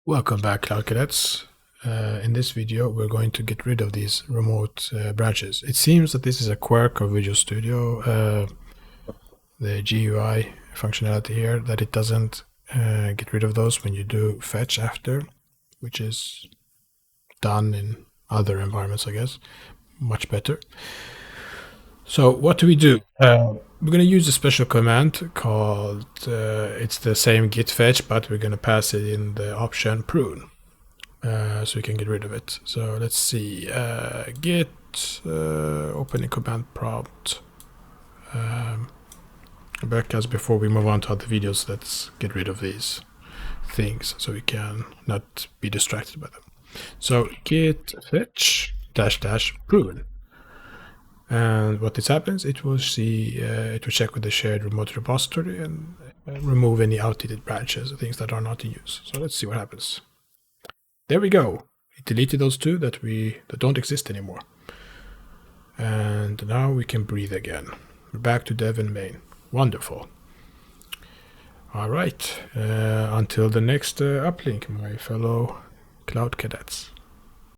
Welcome back, Cloud Cadets. In this video, we're going to get rid of these remote branches. It seems that this is a quirk of Visual Studio, the GUI functionality here, that it doesn't get rid of those when you do fetch after, which is done in other environments, I guess, much better. So what do? We're going to use a special command called, it's the same git fetch, but we're going to pass it in the option prune, so we can get rid of it. So let's see, git, open a command prompt. Back as before we move on to other videos, let's get rid of these things so we can not be distracted by them. So git fetch -- prune. And what this happens, it will see, it will check with the shared remote repository and remove any outdated branches, things that are not in use. So let's see what happens. There we go. It deleted those two that don't exist anymore. And now we can breathe again. We're back to dev and main. Wonderful. All right. Until the next uplink, my fellow Cloud Cadets.